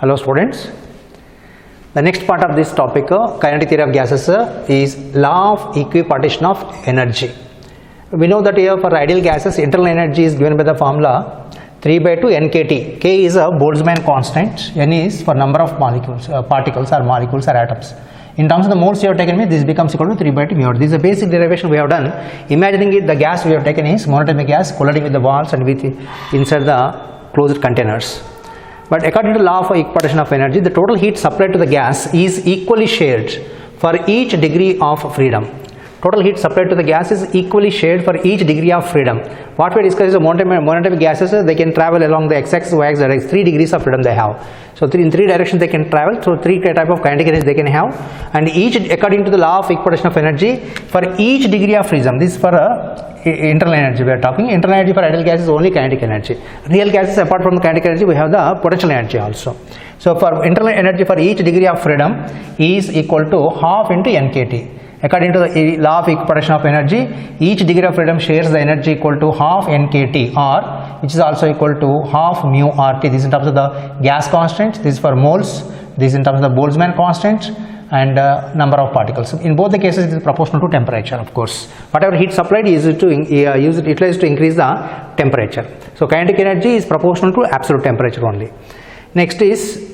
Hello students. The next part of this topic, kinetic theory of gases, is law of equipartition of energy. We know that here for ideal gases, internal energy is given by the formula 3 by 2 nkt. K is a Boltzmann constant, N is for number of molecules, particles or molecules or atoms. In terms of the moles you have taken, this becomes equal to 3 by 2 mu. This is the basic derivation we have done. Imagining it, the gas we have taken is monotonic gas colliding with the walls and with inside the closed containers. But according to the law of equipartition of energy, the total heat supplied to the gas is equally shared for each degree of freedom. Total heat supplied to the gas is equally shared for each degree of freedom. What we discussed is monotonic gases, they can travel along the x-axis, y-axis, that is 3 degrees of freedom they have. So in 3 directions they can travel, so 3 type of kinetic energy they can have, and each according to the law of equipartition of energy for each degree of freedom. This is for internal energy we are talking. Internal energy for ideal gases is only kinetic energy. Real gases, apart from the kinetic energy, we have the potential energy also. So for internal energy for each degree of freedom is equal to half into nkt. According to the law of equipartition of energy, each degree of freedom shares the energy equal to half nkt, or which is also equal to half mu RT. This is in terms of the gas constant, this is for moles, this is in terms of the Boltzmann constant, and number of particles. In both the cases it is proportional to temperature, of course. Whatever heat supplied is utilized to increase the temperature. So kinetic energy is proportional to absolute temperature only. Next is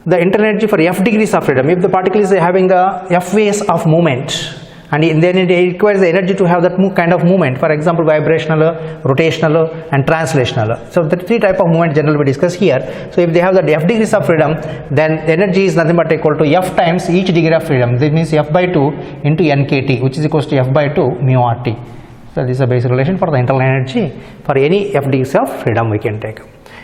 the internal energy for f degrees of freedom. If the particle is having the f ways of movement, and then it requires the energy to have that kind of movement, for example vibrational, rotational and translational. So the 3 type of movement generally we discuss here. So if they have the f degrees of freedom, then energy is nothing but equal to f times each degree of freedom. This means f by 2 into nkt, which is equals to f by 2 mu RT. So this is a basic relation for the internal energy for any f degrees of freedom we can take.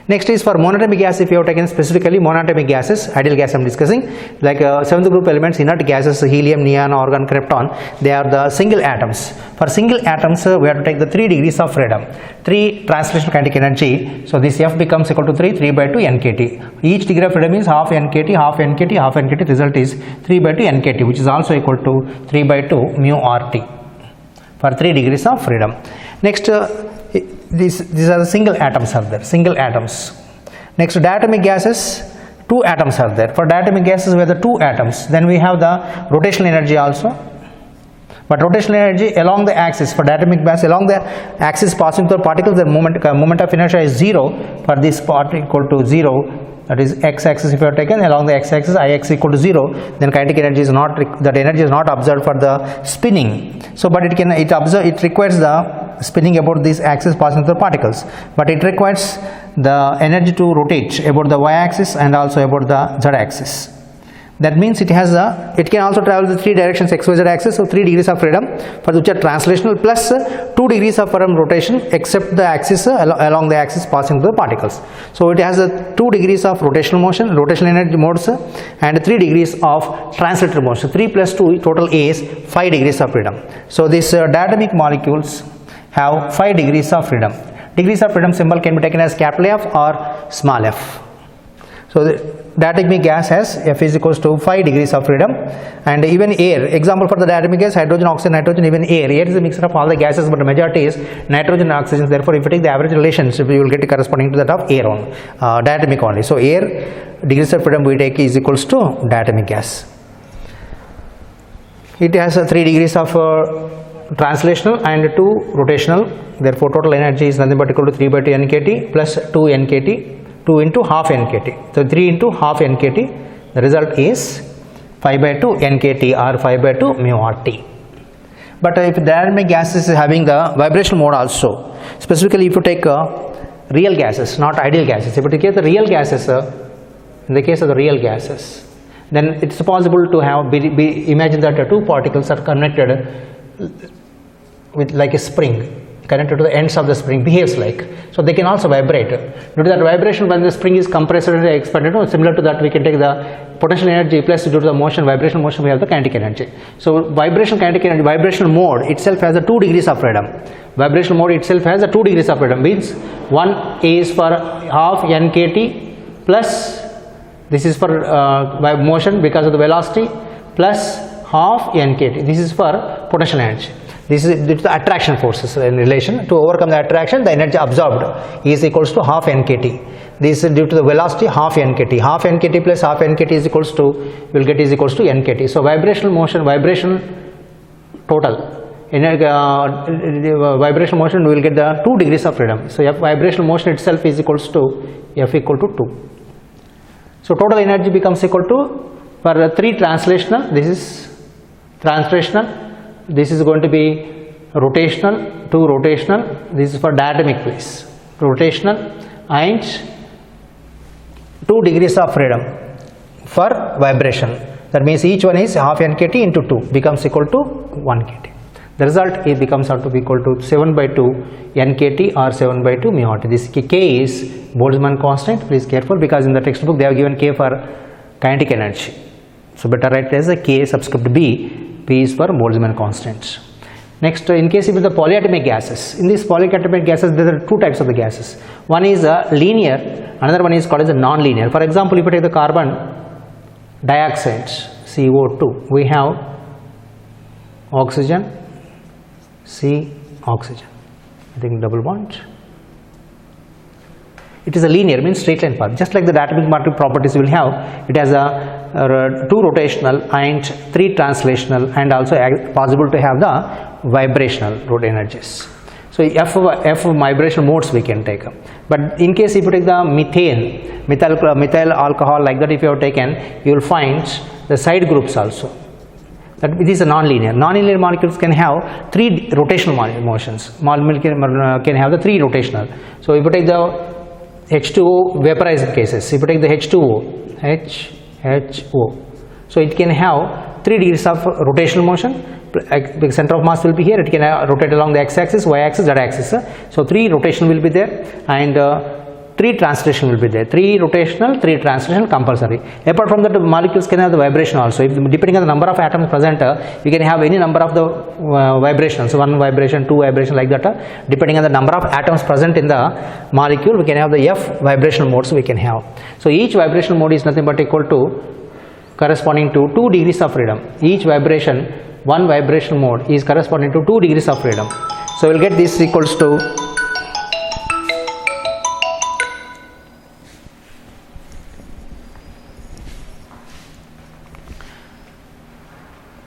Next is for monatomic gas. If you have taken specifically monatomic gases, ideal gas I am discussing, like 7th group elements, inert gases, helium, neon, argon, krypton, they are the single atoms. For single atoms, we have to take the 3 degrees of freedom, 3 translational kinetic energy. So this F becomes equal to 3 by 2 nkt. Each degree of freedom is half nkt, half nkt, half nkt. Result is 3 by 2 nkt, which is also equal to 3 by 2 mu RT for 3 degrees of freedom. Next, these are the single atoms are there, single atoms. Next, diatomic gases, 2 atoms are there. For diatomic gases we have the 2 atoms. Then we have the rotational energy also. But rotational energy along the axis, for diatomic gas along the axis passing through particles, the moment of inertia is 0. For this part equal to 0. That is x-axis. If you have taken along the x-axis, Ix equal to 0, then kinetic energy is not, that energy is not observed for the spinning. So but it requires the spinning about this axis passing through particles, but it requires the energy to rotate about the y-axis and also about the z-axis. That means it can also travel the 3 directions x, y, z axis, so 3 degrees of freedom for which are translational, plus 2 degrees of freedom rotation except the axis along the axis passing through the particles. So it has 2 degrees of rotational motion, rotational energy modes, and 3 degrees of translatory motion. 3 plus 2 total is 5 degrees of freedom. So these diatomic molecules have 5 degrees of freedom. Degrees of freedom symbol can be taken as capital F or small f. So the diatomic gas has F is equals to 5 degrees of freedom, and even air. Example for the diatomic gas: hydrogen, oxygen, nitrogen, even air. Air is a mixture of all the gases, but the majority is nitrogen and oxygen. Therefore, if you take the average relations, you will get corresponding to that of air only, diatomic only. So air degrees of freedom we take is equals to diatomic gas. It has 3 degrees of translational and 2 rotational. Therefore, total energy is nothing but equal to 3 by 2 nkt plus 2 nkt. 2 into half nkt. So 3 into half nkt. The result is 5 by 2 nkt or 5 by 2 mu RT. But if the diatomic gas is having the vibrational mode also, specifically if you take real gases, not ideal gases, if you take the real gases, in the case of the real gases, then it's possible to have imagine that 2 particles are connected with like a spring, connected to the ends of the spring, behaves like. So they can also vibrate. Due to that vibration, when the spring is compressed and expanded, similar to that we can take the potential energy plus due to the motion, vibrational motion, we have the kinetic energy. So vibrational kinetic energy, vibrational mode itself has 2 degrees of freedom. Vibrational mode itself has 2 degrees of freedom, means 1 is for half nkt plus, this is for motion because of the velocity, plus half nkt. This is for potential energy. This is due to the attraction forces in relation. To overcome the attraction, the energy absorbed is equals to half nkt. This is due to the velocity half nkt. Half nkt plus half nkt is equals to, will get is equals to nkt. So vibrational motion, vibration total. In vibrational motion we will get the 2 degrees of freedom. So F vibrational motion itself is equals to F equal to 2. So total energy becomes equal to, for 3 translational, this is translational, this is going to be rotational, 2 rotational, this is for diatomic phase, rotational, and 2 degrees of freedom for vibration. That means each one is half nkt into 2 becomes equal to 1 kt. The result is becomes out to be equal to 7 by 2 nkt or 7 by 2 mu. This k is Boltzmann constant. Please careful, because in the textbook they have given k for kinetic energy. So better write as a k subscript b. P is for Boltzmann constant. Next, in case of the polyatomic gases, in these polyatomic gases there are 2 types of the gases. One is linear, another one is called as a non-linear. For example, if you take the carbon dioxide CO2, we have oxygen, C oxygen, I think double bond. It is a linear, means straight line path. Just like the diatomic properties will have, it has a 2 rotational and 3 translational, and also possible to have the vibrational root energies. So F vibration modes we can take. But in case if you take the methane, methyl alcohol, like that, if you have taken, you will find the side groups also. That it is a non-linear. Non-linear molecules can have 3 rotational motions. Molecule can have the 3 rotational. So if you take the H2O vaporized cases, if you take the H2O, HHO, so it can have 3 degrees of rotational motion. The center of mass will be here. It can rotate along the x-axis, y-axis, z-axis. So 3 rotation will be there, and 3 translation will be there. 3 rotational, 3 translation compulsory. Apart from that, the molecules can have the vibration also. If depending on the number of atoms present, you can have any number of the vibrations, 1 vibration, 2 vibration, like that. Depending on the number of atoms present in the molecule, we can have the F vibrational modes we can have. So each vibrational mode is nothing but equal to corresponding to 2 degrees of freedom. Each vibration, 1 vibration mode is corresponding to 2 degrees of freedom. So we will get this equals to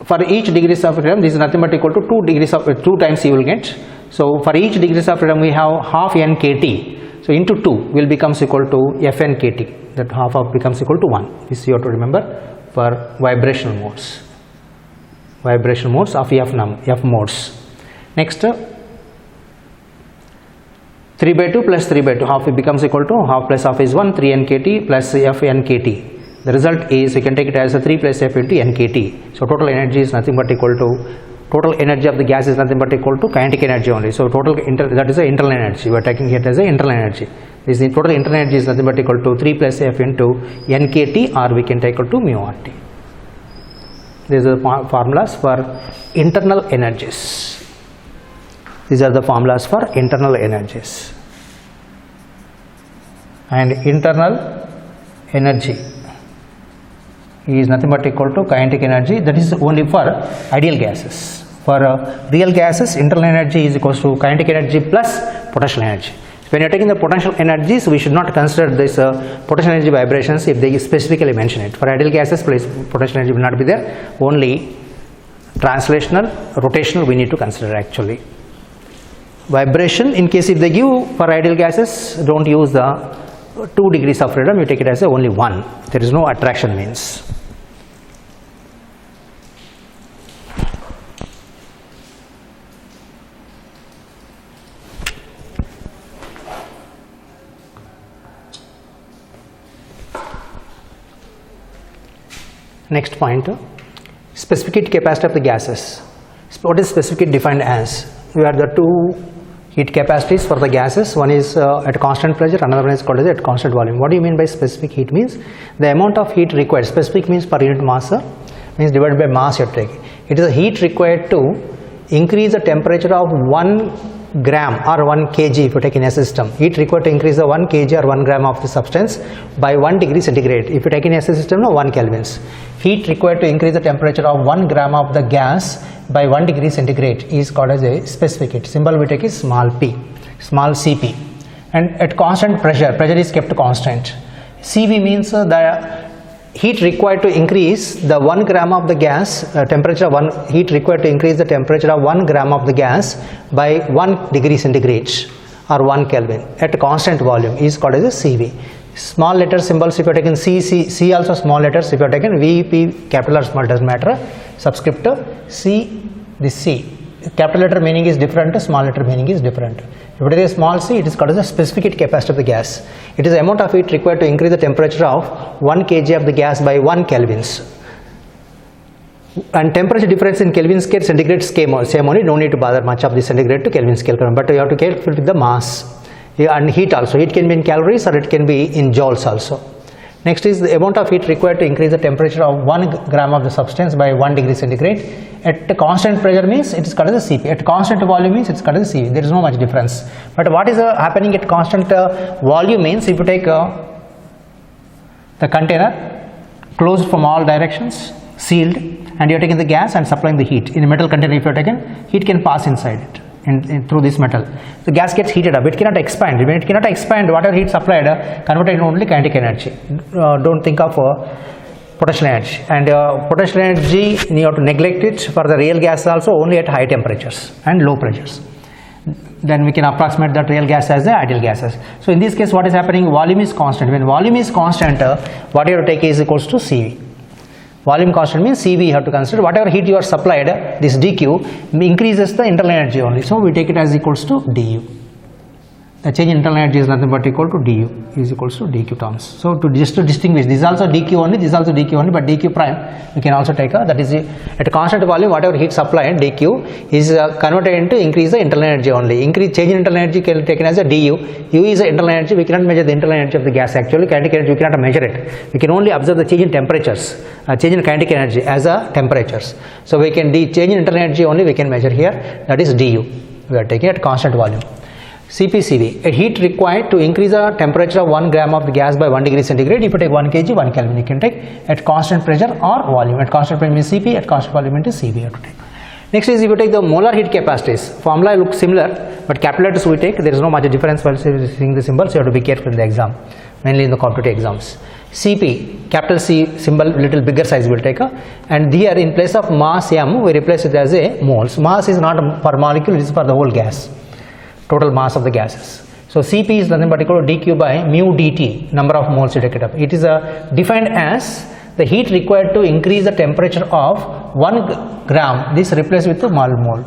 for each degrees of freedom, this is nothing but equal to 2 degrees of 2 times you will get. So for each degrees of freedom we have half nkt. So into 2 will becomes equal to fnkt. That half of becomes equal to 1. This you have to remember for vibrational modes. Vibrational modes of F modes. Next, 3 by 2 plus 3 by 2, half it becomes equal to half plus half is 1, 3 nkt plus f nkt. The result is, you can take it as a 3 plus f into nkt. So total energy is nothing but equal to, total energy of the gas is nothing but equal to kinetic energy only. So total that is the internal energy. We are taking it as a internal energy. This is total internal energy is nothing but equal to 3 plus f into nkt, or we can take it to mu RT. These are the formulas for internal energies. These are the formulas for internal energies. And internal energy is nothing but equal to kinetic energy. That is only for ideal gases. For real gases, internal energy is equal to kinetic energy plus potential energy. When you are taking the potential energies, we should not consider this potential energy vibrations if they specifically mention it. For ideal gases, potential energy will not be there. Only translational, rotational we need to consider actually. Vibration, in case if they give for ideal gases, don't use the 2 degrees of freedom, you take it as only 1. There is no attraction means. Next point, specific heat capacity of the gases. What is specific heat defined as? We have the 2 heat capacities for the gases. One is at constant pressure, another one is called as at constant volume. What do you mean by specific heat? Means the amount of heat required. Specific means per unit mass, means divided by mass you are taking. It is the heat required to increase the temperature of 1 gram or 1 kg if you take in a system. Heat required to increase the 1 kg or 1 gram of the substance by 1 degree centigrade. If you take in a system, no, 1 kelvins. Heat required to increase the temperature of 1 gram of the gas by 1 degree centigrade is called as a specific heat. Symbol we take is small p, small Cp. and at constant pressure is kept constant. Cv means the heat required to increase the 1 gram of the gas, heat required to increase the temperature of 1 gram of the gas by 1 degree centigrade or 1 Kelvin at constant volume is called as a Cv. Small letter symbols if you are taken C also small letters, if you are taken V, P, capital or small doesn't matter, subscript C, this C. Capital letter meaning is different, small letter meaning is different. If it is a small c, it is called as the specific heat capacity of the gas. It is the amount of heat required to increase the temperature of 1 kg of the gas by 1 kelvins. And temperature difference in Kelvin scale, centigrade scale, same only, no need to bother much of the centigrade to Kelvin scale, but you have to calculate with the mass and heat also. Heat can be in calories or it can be in joules also. Next is the amount of heat required to increase the temperature of 1 gram of the substance by 1 degree centigrade. At constant pressure means it is called as a Cp. At constant volume means it is called as a Cv. There is no much difference. But what is happening at constant volume means if you take the container closed from all directions, sealed, and you are taking the gas and supplying the heat. In a metal container if you are taken, heat can pass inside it. Through this metal, the gas gets heated up. It cannot expand. When it cannot expand, whatever heat supplied converted into only kinetic energy. Don't think of potential energy. And potential energy, you have to neglect it for the real gas also only at high temperatures and low pressures. Then we can approximate that real gas as the ideal gases. So in this case, what is happening? Volume is constant. When volume is constant, what you have to take is equals to Cv. Volume constant means Cv you have to consider. Whatever heat you are supplied, this dq increases the internal energy only. So we take it as equals to du. The change in internal energy is nothing but equal to du is equals to dq terms. So just to distinguish, this is also dq only, this is also dq only, but dq prime we can also take that is at a constant volume whatever heat supplied dq is converted into increase the internal energy only. Change in internal energy can be taken as a du. U is the internal energy. We cannot measure the internal energy of the gas actually. Kinetic energy we cannot measure it. We can only observe the change in temperatures, change in kinetic energy as a temperatures. So we can change in internal energy only we can measure here, that is du. We are taking at constant volume. CPCV, a heat required to increase the temperature of 1 gram of the gas by 1 degree centigrade. If you take 1 kg, 1 Kelvin, you can take at constant pressure or volume. At constant pressure means Cp, at constant volume means Cv you have to take. Next is if you take the molar heat capacities, formula looks similar, but capital letters we take, there is no much difference while seeing the symbols, so you have to be careful in the exam, mainly in the competitive exams. Cp, capital C symbol, little bigger size we will take, and here in place of mass m, we replace it as a moles. Mass is not per molecule, it is for the whole gas. Total mass of the gases. So Cp is nothing but equal to dq by mu dt, number of moles you take it up. It is defined as the heat required to increase the temperature of 1 gram, this replaced with the mole.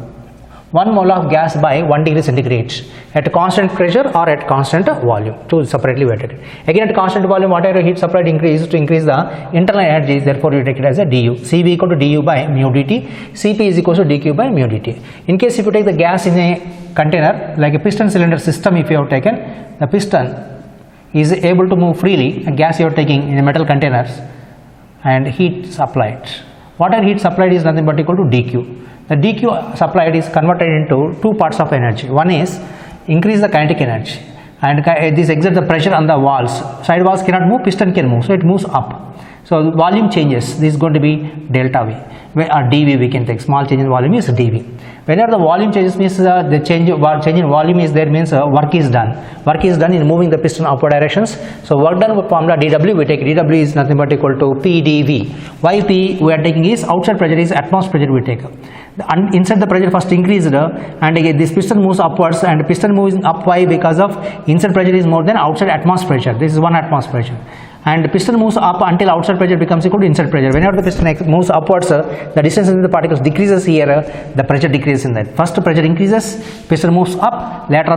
1 mole of gas by 1 degree centigrade at constant pressure or at constant volume, two separately weighted. Again at constant volume whatever heat supplied increase to increase the internal energy, therefore you take it as a du. Cv equal to du by mu dt, Cp is equal to dq by mu dt. In case if you take the gas in a container like a piston cylinder system, if you have taken, the piston is able to move freely, and gas you are taking in a metal containers and heat supplied. Whatever heat supplied is nothing but equal to dq. The dq supplied is converted into two parts of energy. One is increase the kinetic energy, and this exerts the pressure on the walls. Side walls cannot move, piston can move, so it moves up. So volume changes, this is going to be delta V, or dV we can take, small change in volume is dV. Whenever the volume changes means the change in volume is there means work is done. Work is done in moving the piston upward directions. So work done with formula dW, we take dW is nothing but equal to P dV. Why P we are taking is outside pressure is atmosphere pressure we take. Inside the pressure first increased and again this piston moves upwards, and piston moves up. Why? Because of inside pressure is more than outside atmosphere pressure. This is 1 atmosphere pressure. And the piston moves up until outside pressure becomes equal to inside pressure. Whenever the piston moves upwards, the distance in the particles decreases here, the pressure decreases in that. First pressure increases, piston moves up, later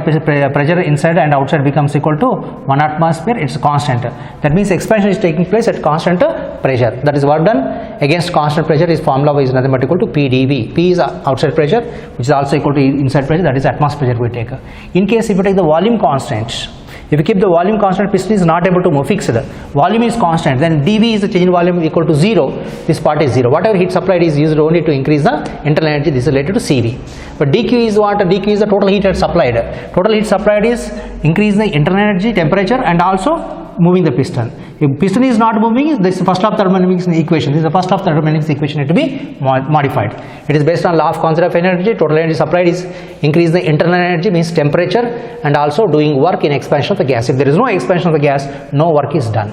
pressure inside and outside becomes equal to 1 atmosphere, it's constant. That means expansion is taking place at constant pressure. That is work done against constant pressure. Is formula is nothing but equal to P dV. P is outside pressure, which is also equal to inside pressure, that is atmosphere pressure we take. In case if you take the volume constant, if you keep the volume constant, piston is not able to move fixed. Volume is constant, then dV is the change in volume equal to 0. This part is 0. Whatever heat supplied is used only to increase the internal energy. This is related to Cv. But dq is what? dq is the total heat supplied. Total heat supplied is increase the internal energy, temperature, and also moving the piston. If piston is not moving, this is the first law of thermodynamics equation. This is the first law of thermodynamics equation to be modified. It is based on law of conservation of energy. Total energy supplied is increase the internal energy, means temperature, and also doing work in expansion of the gas. If there is no expansion of the gas, no work is done.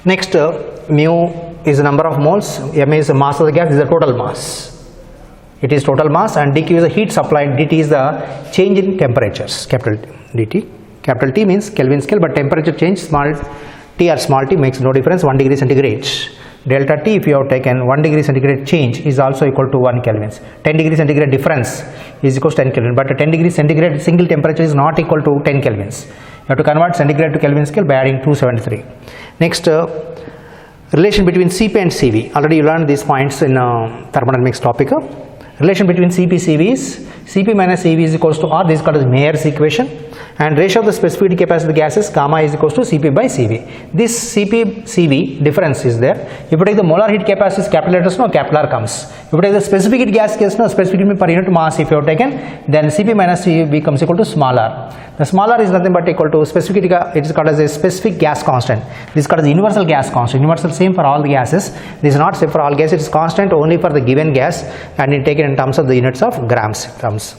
Next, mu is the number of moles, m is the mass of the gas, this is the total mass. It is total mass, and dq is the heat supplied, dt is the change in temperatures, capital dt. Capital T means Kelvin scale, but temperature change, small t or small t makes no difference, 1 degree centigrade. Delta T, if you have taken 1 degree centigrade change, is also equal to 1 Kelvin. 10 degree centigrade difference is equal to 10 Kelvin, but 10 degree centigrade single temperature is not equal to 10 Kelvin. You have to convert centigrade to Kelvin scale by adding 273. Next, relation between Cp and Cv. Already you learned these points in thermodynamics topic. Relation between Cp Cv is Cp minus Cv is equals to R. This is called as Mayer's equation, and ratio of the specific capacity of the gases gamma is equals to Cp by Cv. This Cp Cv difference is there. If you take the molar heat capacity, capital letters, no capital R comes. If you take the specific heat gas case, no specific heat per unit mass, if you have taken, then Cp minus Cv becomes equal to small r. The small r is nothing but equal to specific, it is called as a specific gas constant. This is called as universal gas constant. Universal same for all the gases. This is not same for all gases. It is constant only for the given gas, and it taken in terms of the units of grams terms.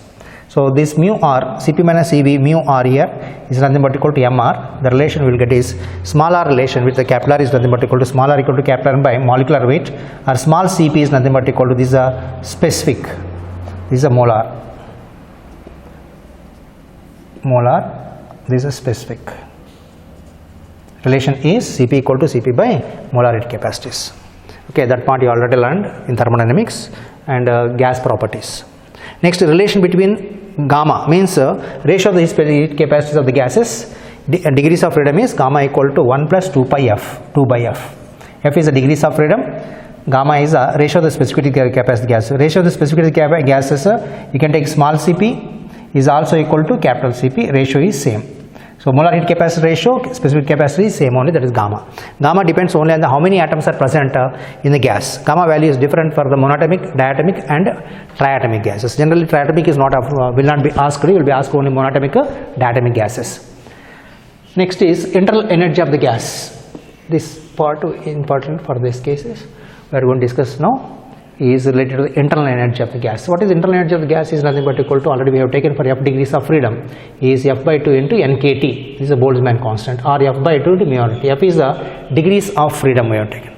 So this mu r, Cp minus Cv, mu r here is nothing but equal to mr. The relation we will get is small r relation with the capital R is nothing but equal to small r equal to capital R by molecular weight, or small Cp is nothing but equal to this is a specific, this is a molar. This is a specific. Relation is Cp equal to Cp by molar heat capacities. Okay, that part you already learned in thermodynamics and gas properties. Next, relation between gamma means ratio of the heat capacities of the gases. Degrees of freedom is gamma equal to 1 plus 2 pi f, 2 by f. F is the degrees of freedom. Gamma is a ratio of the specific capacity gas. Ratio of the specific gases, you can take small Cp is also equal to capital Cp. Ratio is same. So molar heat capacity ratio, specific capacity is same only, that is gamma. Gamma depends only on the how many atoms are present in the gas. Gamma value is different for the monatomic, diatomic and triatomic gases. Generally triatomic is not will not be asked, you will be asked only monatomic, diatomic gases. Next is internal energy of the gas. This part important for these cases we are going to discuss now is related to the internal energy of the gas. What is internal energy of the gas is nothing but equal to, already we have taken for f degrees of freedom, is f by 2 into nkt. This is a Boltzmann constant, or f by 2 into mu r. F is the degrees of freedom we have taken.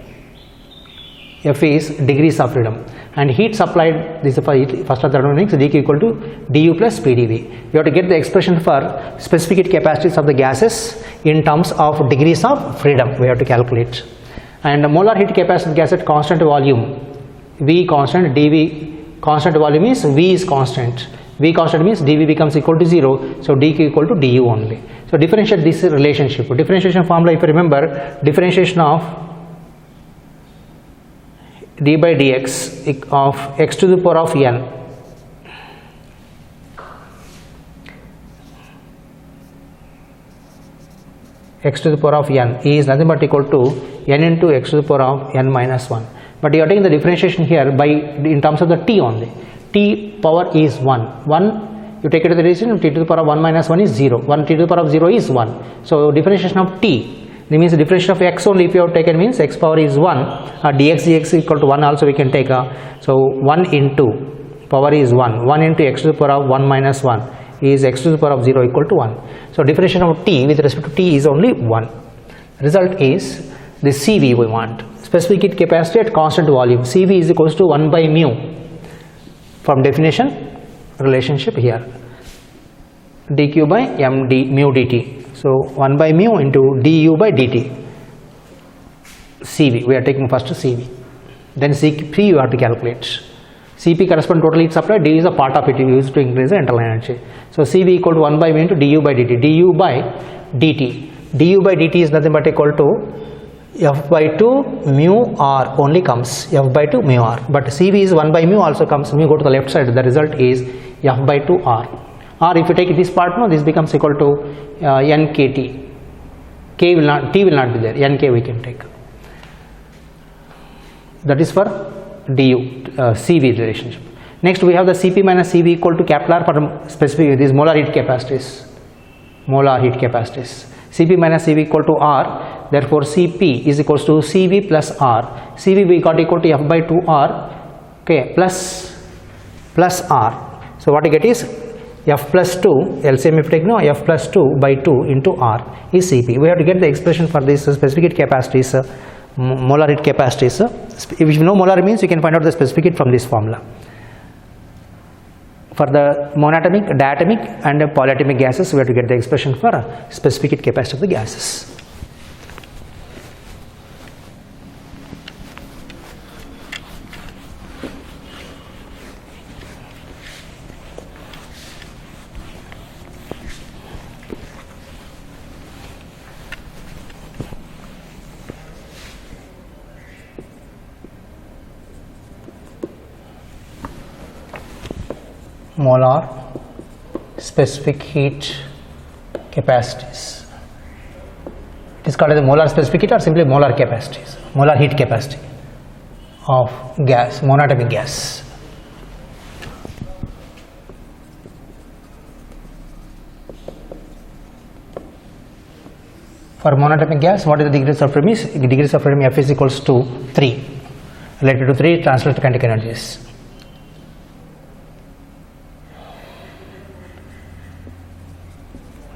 F is degrees of freedom, and heat supplied, this is for first of thermodynamics, dq equal to du plus pdv. You have to get the expression for specific heat capacities of the gases in terms of degrees of freedom we have to calculate. And the molar heat capacity of the gas at constant volume, V constant, dV constant volume is V is constant. V constant means dV becomes equal to 0. So dq equal to du only. So differentiate this relationship. Differentiation formula, if you remember, differentiation of d by dx of x to the power of n x to the power of n is nothing but equal to n into x to the power of n minus 1. But you are taking the differentiation here by in terms of the t only. T power is 1. 1 you take it to the relation, t to the power of 1 minus 1 is 0. 1 t to the power of 0 is 1. So differentiation of t, that means the differentiation of x only if you have taken means x power is 1. Dx equal to 1 also we can take. So 1 into power is 1. 1 into x to the power of 1 minus 1 is x to the power of 0 equal to 1. So differentiation of t with respect to t is only 1. Result is the Cv we want. Specific heat capacity at constant volume. Cv is equals to 1 by mu. From definition, relationship here. dq by md mu dt. So 1 by mu into du by dt. Cv, we are taking first Cv. Then Cp you have to calculate. Cp corresponds total heat supply, d is a part of it used to increase the internal energy. So Cv equal to 1 by mu into du by dt. du by dt. du by dt is nothing but equal to f by 2 mu r only comes, f by 2 mu r, but Cv is 1 by mu also comes. Mu go to the left side, the result is f by 2 r. Or if you take this part, no, this becomes equal to nkt. K will not, t will not be there, nk we can take. That is for du, Cv relationship. Next we have the Cp minus Cv equal to capital R for specific, these molar heat capacities. Molar heat capacities. Cp minus Cv equal to R, therefore Cp is equals to Cv plus R. Cv we got equal to F by 2R, okay, plus R. So what you get is F plus 2, LCM if you take no, F plus 2 by 2 into R is Cp. We have to get the expression for this specific heat capacities, molar heat capacities. If you know molar means, you can find out the specific heat from this formula. For the monatomic, diatomic and polyatomic gases, we have to get the expression for specific heat capacity of the gases. Molar specific heat capacities. It is called as the molar specific heat or simply molar capacities, molar heat capacity of gas, monatomic gas. For monatomic gas, what is the degrees of freedom? The degrees of freedom F is equals to 3, related to 3 translated kinetic energies.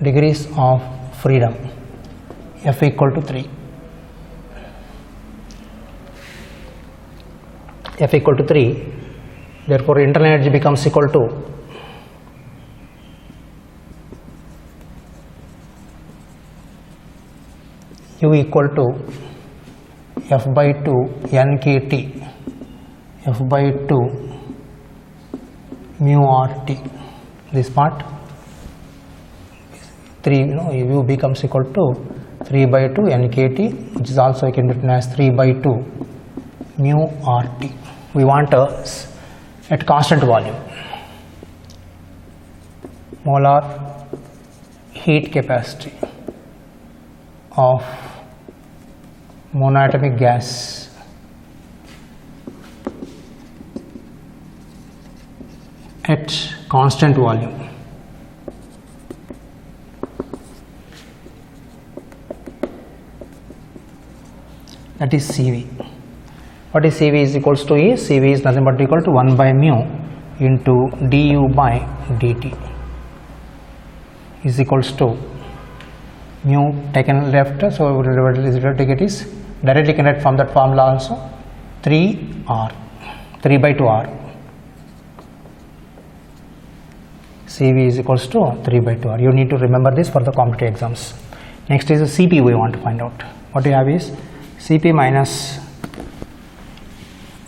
Degrees of freedom F equal to 3. F equal to 3, therefore internal energy becomes equal to U equal to F by 2 NKT, F by 2 mu RT. This part 3, U becomes equal to 3 by 2 NKT, which is also I can written as 3 by 2 mu RT. We want at constant volume molar heat capacity of monatomic gas at constant volume. That is Cv. What is Cv is equals to is? Cv is nothing but equal to 1 by mu into du by dt is equals to mu taken left, so we will take it is directly can write from that formula also 3R, 3 by 2R. Cv is equals to 3 by 2R. You need to remember this for the competitive exams. Next is the Cp we want to find out. What you have is Cp minus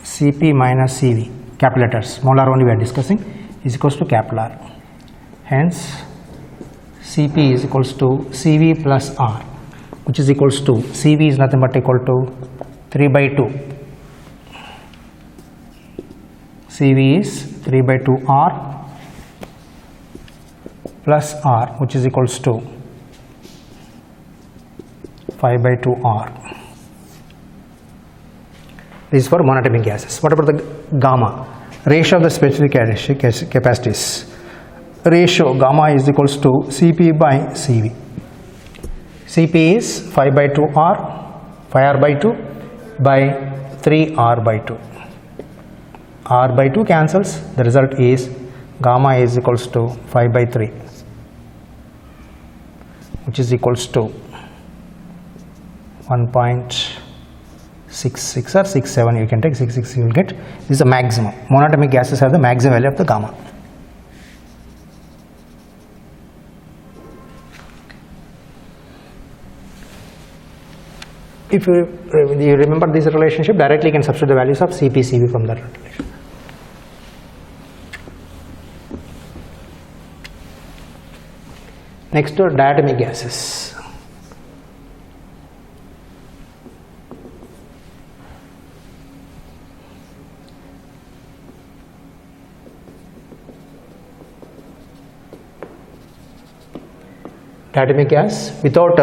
Cv, capital letters, molar only we are discussing, is equals to capital R. Hence, Cp is equals to Cv plus R, which is equals to, Cv is nothing but equal to 3 by 2. Cv is 3 by 2 R plus R, which is equals to 5 by 2 R. This is for monatomic gases. What about the gamma? Ratio of the specific capacities. Ratio gamma is equals to Cp by Cv. Cp is 5 by 2 R, 5R by 2 by 3R by 2. R by 2 cancels. The result is gamma is equals to 5 by 3, which is equals to 1.66 or 67, you can take 66, you will get. This is a maximum. Monatomic gases have the maximum value of the gamma. If you remember this relationship, directly you can substitute the values of Cp, Cv from that relation. Next to diatomic gases. Diatomic gas without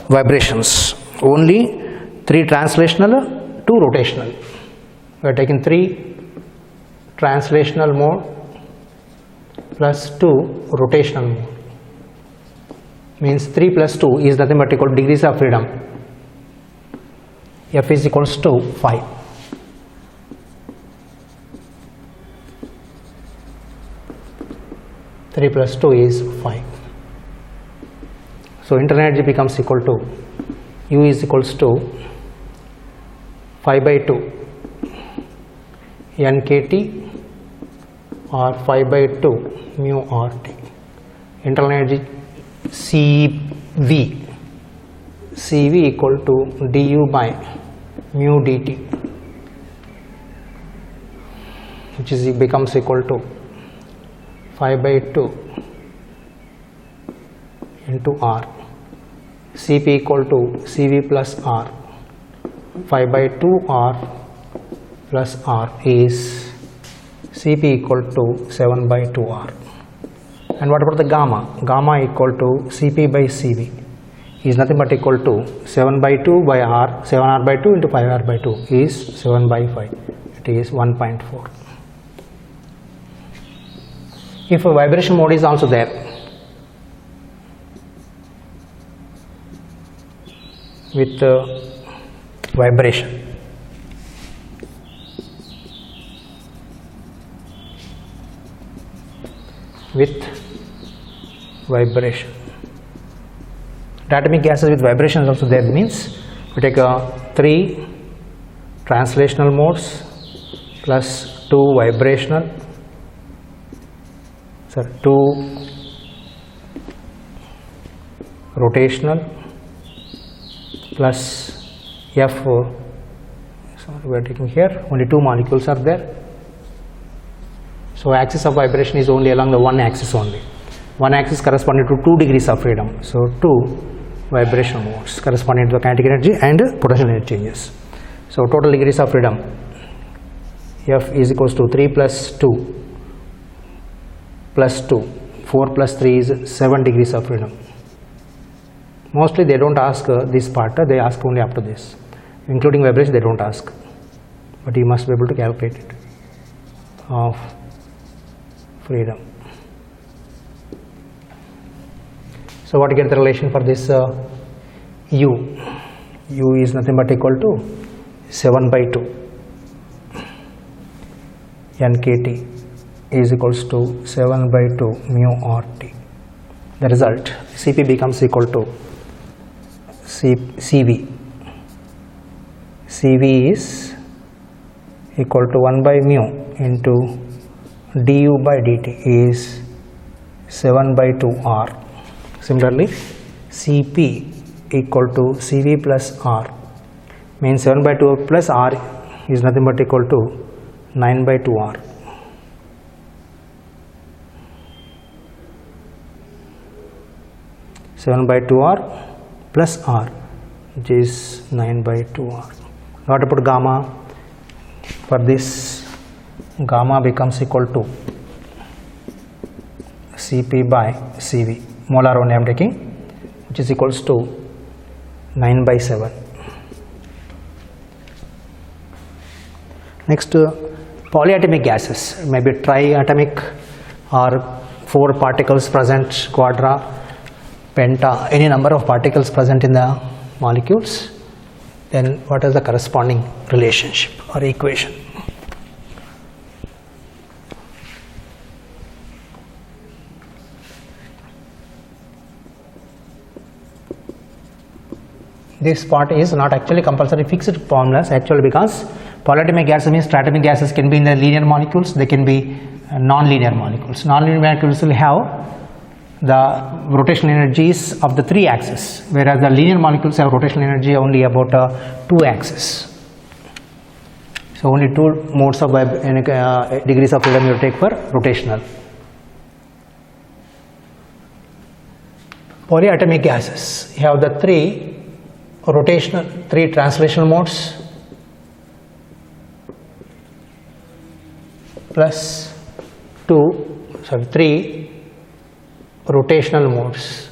vibrations, only 3 translational, 2 rotational. We are taking 3 translational mode plus 2 rotational mode. means 3 plus 2 is nothing but equal to degrees of freedom. F is equals to 5. Three plus 2 is 5. So internal energy becomes equal to U is equals to 5 by 2 NKT or 5 by 2 mu RT. Internal energy CV equal to du by mu dt, which is becomes equal to 5 by 2 into R. Cp equal to Cv plus R. 5 by 2 R plus R is Cp equal to 7 by 2 R. And what about the gamma? Gamma equal to Cp by Cv is nothing but equal to 7 by 2 by R. 7R by 2 into 5R by 2 is 7 by 5. It is 1.4. If a vibration mode is also there, with vibration, diatomic gases with vibration is also there, means we take 3 translational modes plus 2 vibrational, 2 rotational plus F. Sorry, we are taking here only 2 molecules are there. So axis of vibration is only along the one axis only. One axis corresponding to 2 degrees of freedom. So 2 vibration modes corresponding to the kinetic energy and potential energy changes. So total degrees of freedom F is equals to 3 plus 2 plus 2, 4 plus 3 is 7 degrees of freedom. Mostly they don't ask this part, they ask only after this. Including vibration they don't ask, but you must be able to calculate it of freedom. So what you get the relation for this U? U is nothing but equal to 7 by 2 NKT is equals to 7 by 2 mu RT. The result Cp becomes equal to Cv. Cv is equal to 1 by mu into du by dt is 7 by 2 R. Similarly, Cp equal to Cv plus R means 7 by 2 plus R is nothing but equal to 9 by 2 R. Seven by 2 R plus R, which is 9 by 2 R. What about gamma? For this, gamma becomes equal to Cp by Cv. Molar only I am taking, which is equals to 9 by 7. Next, polyatomic gases, maybe triatomic or 4 particles present, quadra, penta, any number of particles present in the molecules. Then what is the corresponding relationship or equation? This part is not actually compulsory fixed formulas actually, because polyatomic gases means triatomic gases can be in the linear molecules, they can be non-linear molecules. Non-linear molecules will have the rotational energies of the 3 axes, whereas the linear molecules have rotational energy only about 2 axes. So only 2 modes of degrees of freedom you take for rotational. Polyatomic gases have the 3 translational modes plus 3 rotational modes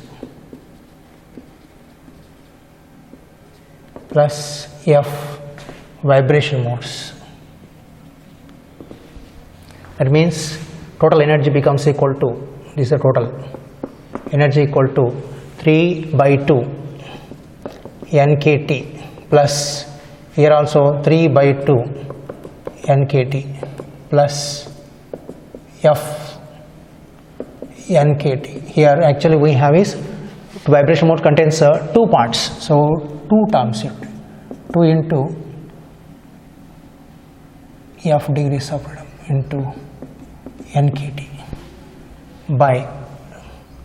plus F vibration modes. That means total energy becomes equal to, this is the total energy equal to 3 by 2 nkt plus here also 3 by 2 nkt plus f nkt. Here actually we have is vibration mode contains two parts, so two terms here, 2 into f degrees of freedom into nkt by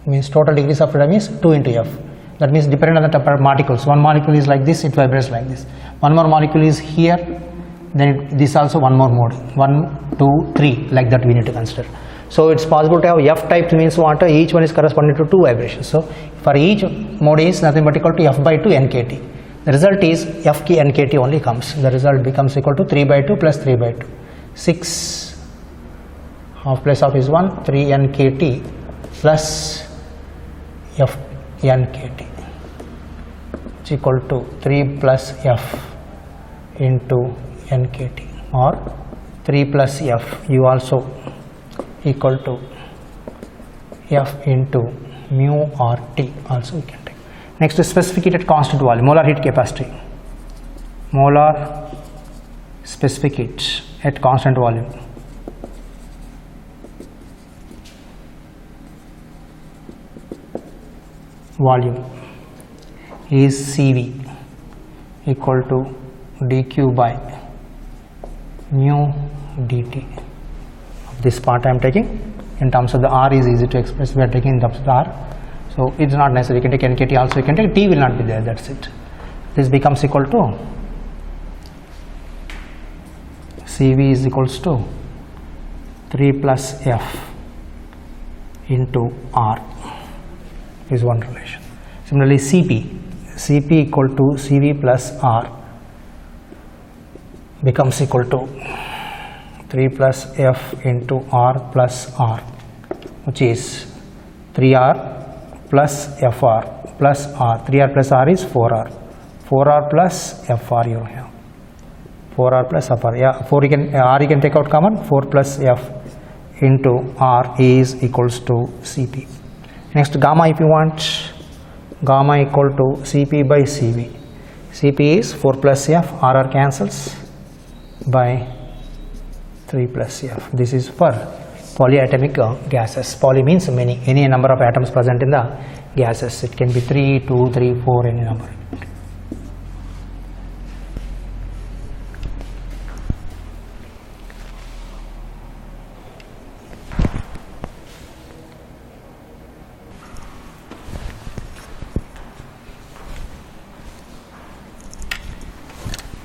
means total degrees of freedom is 2 into f. That means dependent on the type of molecules. One molecule is like this, it vibrates like this. One more molecule is here, then this also one more mode, 1 2 3 like that we need to consider. So it's possible to have f type means what, each one is corresponding to two vibrations. So for each mode is nothing but equal to f by 2 nkt. The result is f k nkt only comes. The result becomes equal to 3 by 2 plus 3 by 2. 6 half place of is 1, 3 nkt plus f nkt is equal to 3 plus f into nkt, or 3 plus f you also equal to f into mu or T also we can take. Next is specific heat at constant volume, molar heat capacity. Molar specific heat at constant volume. Volume is Cv equal to dq by mu dt. This part I am taking in terms of the R is easy to express, we are taking in terms of the R, so it is not necessary, you can take nkt also, you can take T will not be there, that's it. This becomes equal to Cv is equals to 3 plus f into R is one relation. Similarly Cp equal to Cv plus R becomes equal to 3 plus f into R plus R, which is 3R plus Fr plus R. 3R plus R is 4R. 4R plus Fr you have. 4R plus Fr. Yeah, 4 you can R you can take out common. 4 plus F into R is equals to Cp. Next gamma if you want. Gamma equal to Cp by Cv. Cp is 4 plus F. RR cancels by 3 plus F. This is for polyatomic gases. Poly means many, any number of atoms present in the gases. It can be 3, 2, 3, 4, any number.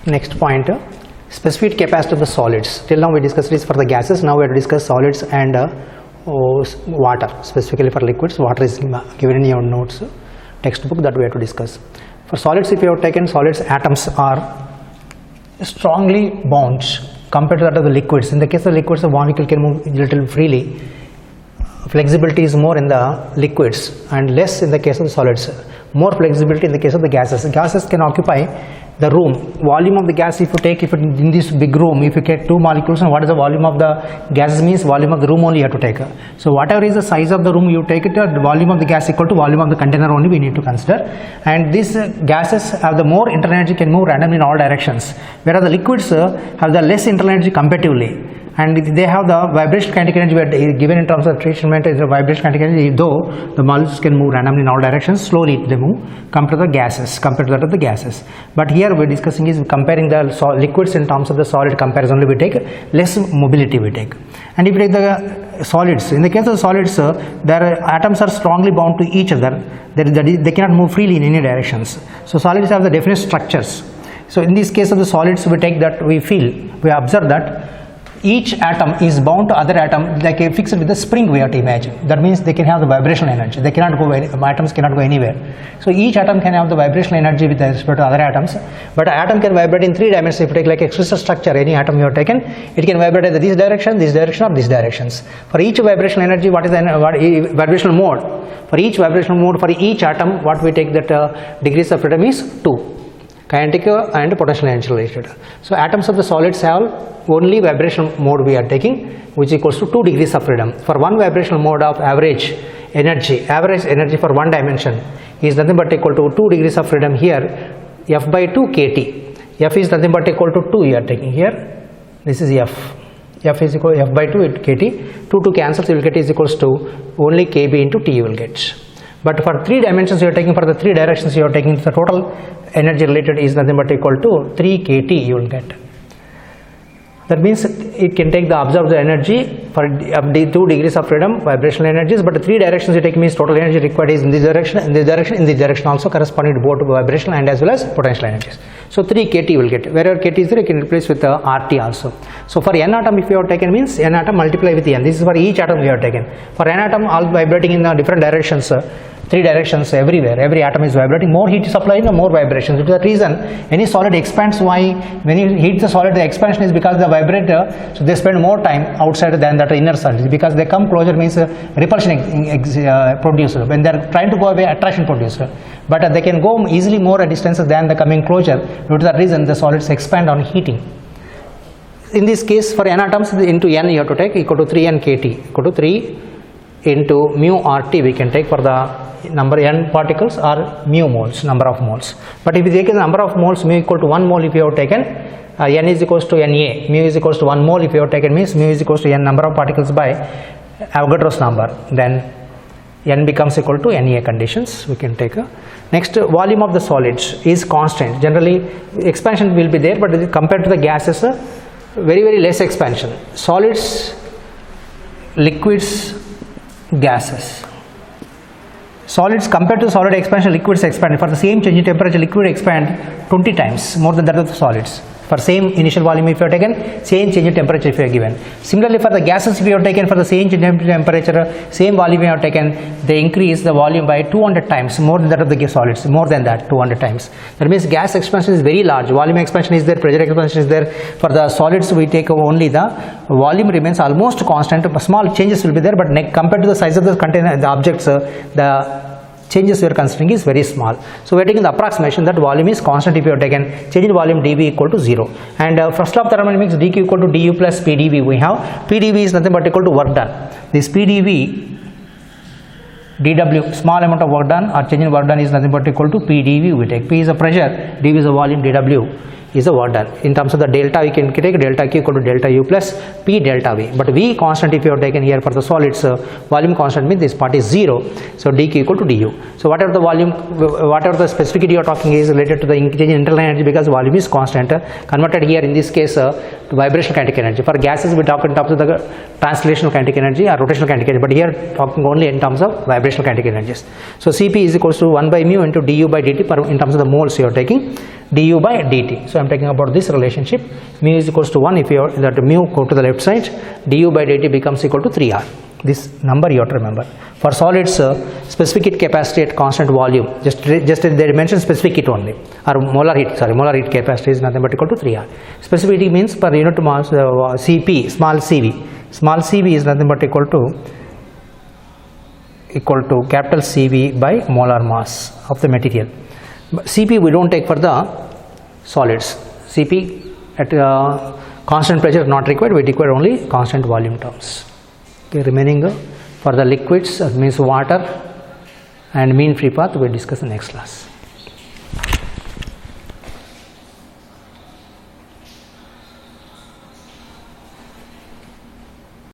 Next point, specific capacity of the solids. Till now we discussed this for the gases, now we have to discuss solids and water. Specifically for liquids, water is given in your notes textbook that we have to discuss. For solids, if you have taken solids, atoms are strongly bound compared to that of the liquids. In the case of liquids, the molecule can move a little freely. Flexibility is more in the liquids and less in the case of the solids. More flexibility in the case of the gases. Gases can occupy the room. Volume of the gas, if you take, if it in this big room, if you get two molecules, and what is the volume of the gases means volume of the room only you have to take. So whatever is the size of the room you take it, the volume of the gas equal to volume of the container only we need to consider. And these gases have the more internal energy, can move randomly in all directions, whereas the liquids have the less internal energy comparatively. And they have the vibration kinetic energy given in terms of treatment is the vibration kinetic energy, though the molecules can move randomly in all directions, slowly they move compared to the gases, compared to that of the gases. But here we are discussing is comparing the liquids in terms of the solid comparison only we take, less mobility we take. And if you take the solids, in the case of solids, their atoms are strongly bound to each other, they cannot move freely in any directions. So solids have the definite structures. So in this case of the solids, we take that, we observe that each atom is bound to other atom like a fixed with a spring we have to imagine. That means they can have the vibrational energy. They cannot go, atoms cannot go anywhere. So each atom can have the vibrational energy with respect to other atoms. But an atom can vibrate in 3 dimensions. If you take like a crystal structure, any atom you have taken, it can vibrate either this direction, or this directions. For each vibrational energy, what is the vibrational mode? For each vibrational mode, for each atom, what we take that degrees of freedom is 2. Kinetic and potential energy related. So atoms of the solids have only vibrational mode we are taking, which equals to 2 degrees of freedom. For one vibrational mode of average, energy, average energy for one dimension is nothing but equal to 2 degrees of freedom here, F by 2 kT. F is nothing but equal to 2 you are taking here. This is F. F is equal to F by 2 kT. 2 cancels, you will get is equals to only kb into T you will get. But for 3 dimensions you are taking, for the 3 directions you are taking, the total energy related is nothing but equal to 3 kT you will get. That means it can take the observed energy for 2 degrees of freedom, vibrational energies, but 3 directions you take means total energy required is in this direction, in this direction, in this direction also corresponding to both vibrational and as well as potential energies. So 3 kT you will get. Wherever kT is there, you can replace with RT also. So for n atom if you have taken means n atom multiply with n. This is for each atom we have taken. For n atom all vibrating in the different directions. 3 directions everywhere, every atom is vibrating, more heat is supplying, more vibrations. Due to that reason, any solid expands. Why? When you heat the solid, the expansion is because the vibrator, so they spend more time outside than that inner solid, because they come closer means repulsion producer. When they are trying to go away, attraction producer. But they can go easily more distances than the coming closer. Due to that reason, the solids expand on heating. In this case, for n atoms, into n you have to take equal to 3n kT, equal to 3 into mu RT we can take for the number n particles or mu moles, number of moles. But if you take the number of moles, mu equal to 1 mole if you have taken, n is equals to Na, mu is equals to 1 mole if you have taken means mu is equals to n number of particles by Avogadro's number, then n becomes equal to Na conditions we can take. Next, volume of the solids is constant. Generally expansion will be there, but compared to the gases, very less expansion. Solids, liquids, gases. Solids compared to solid expansion, liquids expand. For the same change in temperature, liquid expand 20 times more than that of the solids. For same initial volume if you have taken, same change in temperature if you are given. Similarly, for the gases if you have taken, for the same change in temperature, same volume you have taken, they increase the volume by 200 times more than that of the solids, more than that 200 times. That means gas expansion is very large, volume expansion is there, pressure expansion is there. For the solids we take only the volume remains almost constant, small changes will be there, but compared to the size of the container, the objects, the changes we are considering is very small. So we are taking the approximation that volume is constant if you have taken change in volume dV equal to 0. And first law of thermodynamics, dQ equal to du plus PdV we have. PdV is nothing but equal to work done. This PdV dW, small amount of work done or change in work done is nothing but equal to PdV we take. P is a pressure, dV is a volume, dW is the work done. In terms of the delta, we can take delta Q equal to delta U plus P delta V. But V constant if you have taken here for the solids, volume constant means this part is 0. So dQ equal to du. So whatever the volume, whatever the specificity you are talking is related to the change in internal energy, because volume is constant. Converted here in this case to vibrational kinetic energy. For gases we talk in terms of the translational kinetic energy or rotational kinetic energy, but here talking only in terms of vibrational kinetic energies. So Cp is equals to 1 by mu into du by dt in terms of the moles you are taking, du by dt. So I am talking about this relationship. Mu is equals to 1 if you are that mu go to the left side, du by dt becomes equal to 3R. This number you have to remember. For solids, specific heat capacity at constant volume, just they mention specific heat only, or molar heat capacity is nothing but equal to 3R. Specific heat means per unit mass, Cp, small cv is nothing but equal to capital Cv by molar mass of the material. Cp we don't take for the solids. Cp at constant pressure not required, we require only constant volume terms. Okay, remaining for the liquids means water and mean free path we will discuss in the next class.